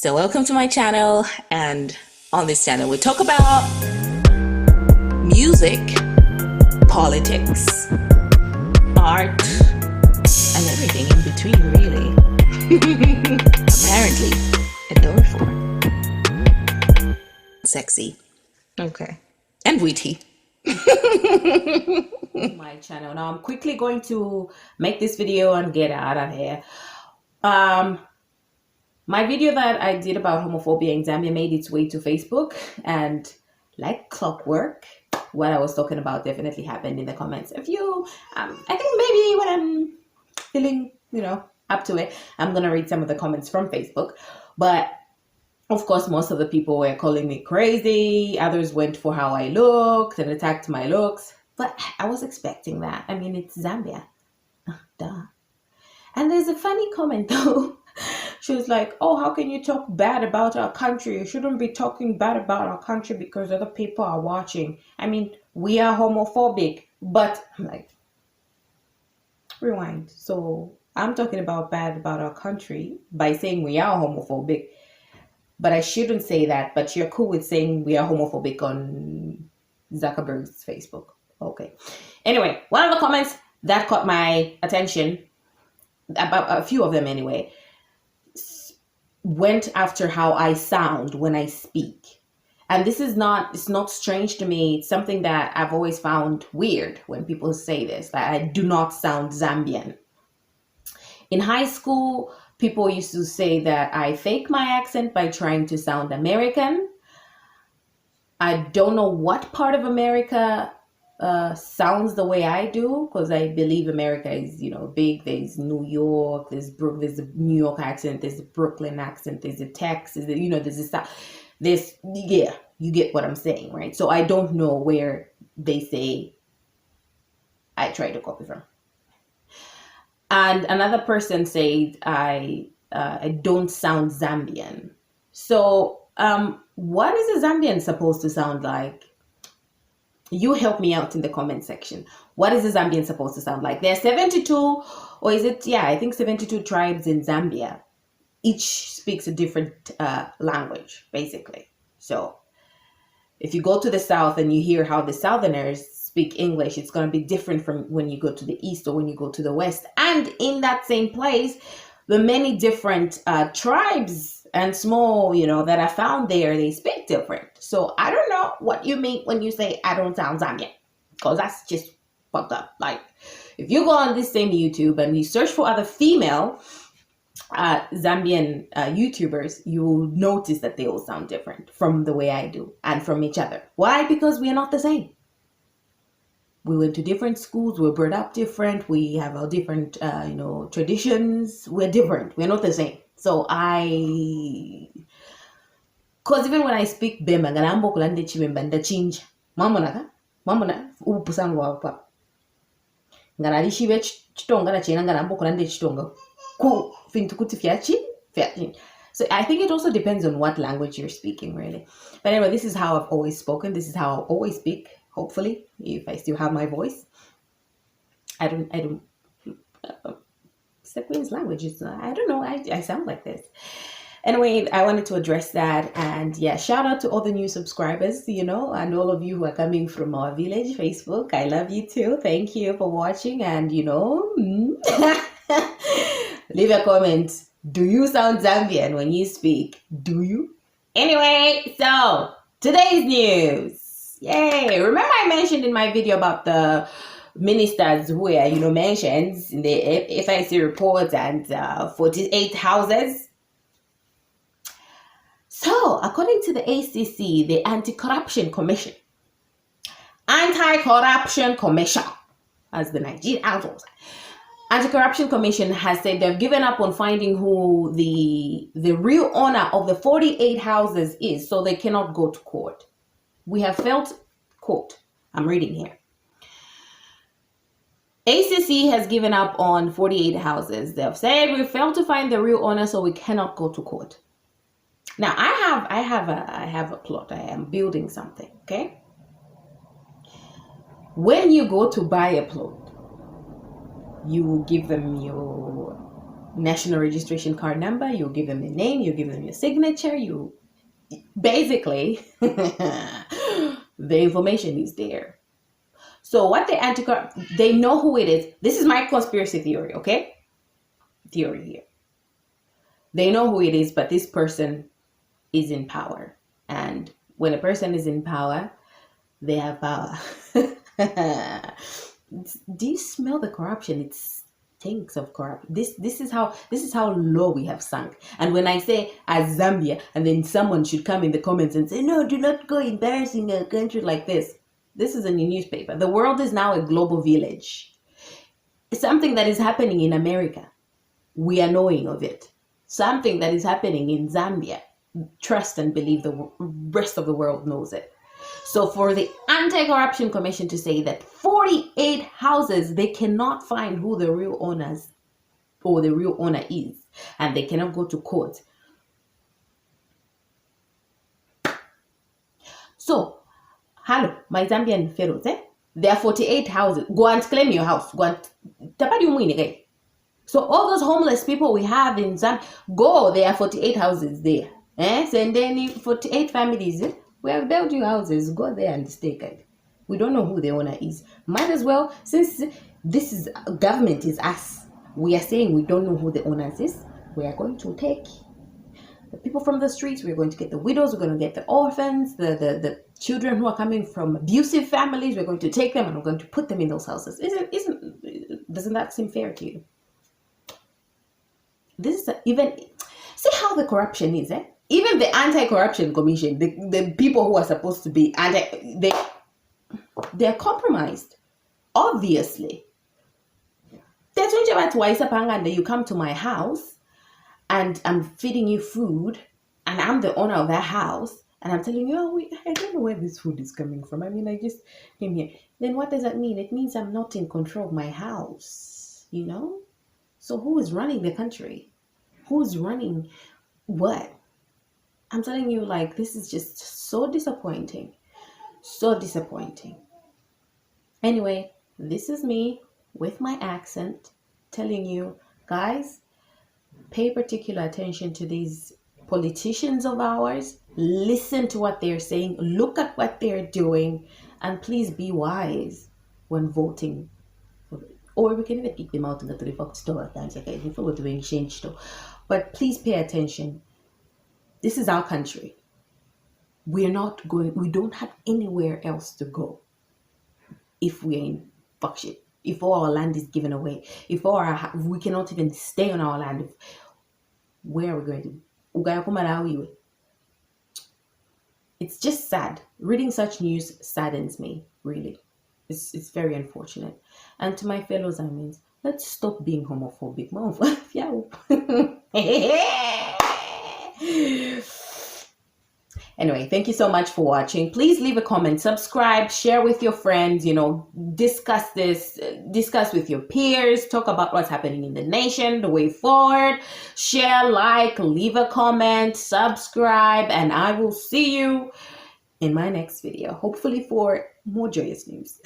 So welcome to my channel, and on this channel we talk about music, politics, art, and everything in between, really. Apparently adored for. Sexy. Okay. And witty. My channel. Now I'm quickly going to make this video and get out of here. My video that I did about homophobia in Zambia made its way to Facebook, and like clockwork, what I was talking about definitely happened in the comments. If you, I think maybe when I'm feeling, up to it, I'm gonna read some of the comments from Facebook. But of course, most of the people were calling me crazy. Others went for how I looked and attacked my looks. But I was expecting that. I mean, it's Zambia. Duh. And there's a funny comment though. She was like, oh, how can you talk bad about our country? You shouldn't be talking bad about our country because other people are watching. I mean, we are homophobic. But I'm like, rewind. So I'm talking about bad about our country by saying we are homophobic. But I shouldn't say that. But you're cool with saying we are homophobic on Zuckerberg's Facebook. Okay. Anyway, one of the comments that caught my attention, about a few of them anyway, went after how I sound when I speak. And this is it's not strange to me. It's something that I've always found weird when people say this, that I do not sound Zambian. In high school, people used to say that I fake my accent by trying to sound American. I don't know what part of America sounds the way I do, because I believe America is, big. There's New York, there's a New York accent, there's a Brooklyn accent, there's a Texas, there's a South. Yeah, you get what I'm saying, right? So I don't know where they say I try to copy from. And another person said I don't sound Zambian. So what is a Zambian supposed to sound like? You help me out in the comment section. What is a Zambian supposed to sound like? There are 72, or is it? Yeah, I think 72 tribes in Zambia. Each speaks a different language, basically. So if you go to the south and you hear how the southerners speak English, it's going to be different from when you go to the east or when you go to the west. And in that same place, the many different tribes and small, that are found there, they speak different. So I don't know what you mean when you say I don't sound Zambian, because that's just fucked up. Like, if you go on this same YouTube and you search for other female Zambian YouTubers, you will notice that they all sound different from the way I do and from each other. Why? Because we are not the same. We went to different schools. We're brought up different. We have our different, traditions. We're different. We're not the same. So because even when I speak Bema, ngalambo kulande chibemba ndachinja. Mamona upusan wapa. Ngaralishi be chitonga na chena ngalambo kulande chitonga. Ku fintu kutifyachi. So I think it also depends on what language you're speaking, really. But anyway, this is how I've always spoken. This is how I'll always speak. Hopefully, if I still have my voice. I don't Queen's language is, I don't know, I sound like this. Anyway, I wanted to address that, and yeah, shout out to all the new subscribers, and all of you who are coming from our village Facebook. I love you too. Thank you for watching, and leave a comment. Do you sound Zambian when you speak? Do you? Anyway, so today's news. Yay! Remember I mentioned in my video about the ministers who were, mentioned in the FIC report and 48 houses. So, according to the ACC, the Anti-Corruption Commission, as the Nigerians will say, Anti-Corruption Commission has said they've given up on finding who the real owner of the 48 houses is, so they cannot go to court. We have felt, quote, I'm reading here. ACC has given up on 48 houses. They've said we failed to find the real owner, so we cannot go to court. Now, I have a plot. I am building something, okay? When you go to buy a plot, you will give them your national registration card number, you give them your name, you give them your signature, you basically the information is there. So what the anti-corruption, they know who it is. This is my conspiracy theory, okay? Theory here. They know who it is, but this person is in power. And when a person is in power, they have power. Do you smell the corruption? It stinks of corruption. This is how low we have sunk. And when I say as Zambia, and then someone should come in the comments and say, no, do not go embarrassing a country like this. This is in your newspaper. The world is now a global village. It's something that is happening in America. We are knowing of it. Something that is happening in Zambia. Trust and believe the rest of the world knows it. So for the Anti-Corruption Commission to say that 48 houses, they cannot find who the real owners or the real owner is, and they cannot go to court. So, hello, my Zambian fellows, there are 48 houses. Go and claim your house. Go and... So all those homeless people we have in Zambia, go, there are 48 houses there. So and then 48 families, we have built you houses, go there and stay, guys. We don't know who the owner is. Might as well, since this is government is us, we are saying we don't know who the owners is. We are going to take the people from the streets. We're going to get the widows. We're going to get the orphans, the children who are coming from abusive families. We're going to take them and we're going to put them in those houses. Doesn't that seem fair to you? This is even, see how the corruption is, Even the Anti-Corruption Commission, the people who are supposed to be they're compromised, obviously. You come to my house and I'm feeding you food and I'm the owner of that house and I'm telling you, I don't know where this food is coming from. I mean, I just came here. Then what does that mean? It means I'm not in control of my house, you know? So who is running the country? Who's running what? I'm telling you, like, this is just so disappointing. So disappointing. Anyway, this is me with my accent telling you, guys, pay particular attention to these politicians of ours. Listen to what they're saying. Look at what they're doing. And please be wise when voting. Or we can even kick them out in the 3-4 store. Before we're doing change store. But please pay attention. This is our country. We don't have anywhere else to go if we're in fuck shit. If all our land is given away. If we cannot even stay on our land. Where are we going to? It's just sad. Reading such news saddens me, really. It's very unfortunate. And to my fellow Zambians, let's stop being homophobic. Anyway, thank you so much for watching. Please leave a comment, subscribe, share with your friends, discuss this, discuss with your peers, talk about what's happening in the nation, the way forward, share, like, leave a comment, subscribe, and I will see you in my next video, hopefully for more joyous news.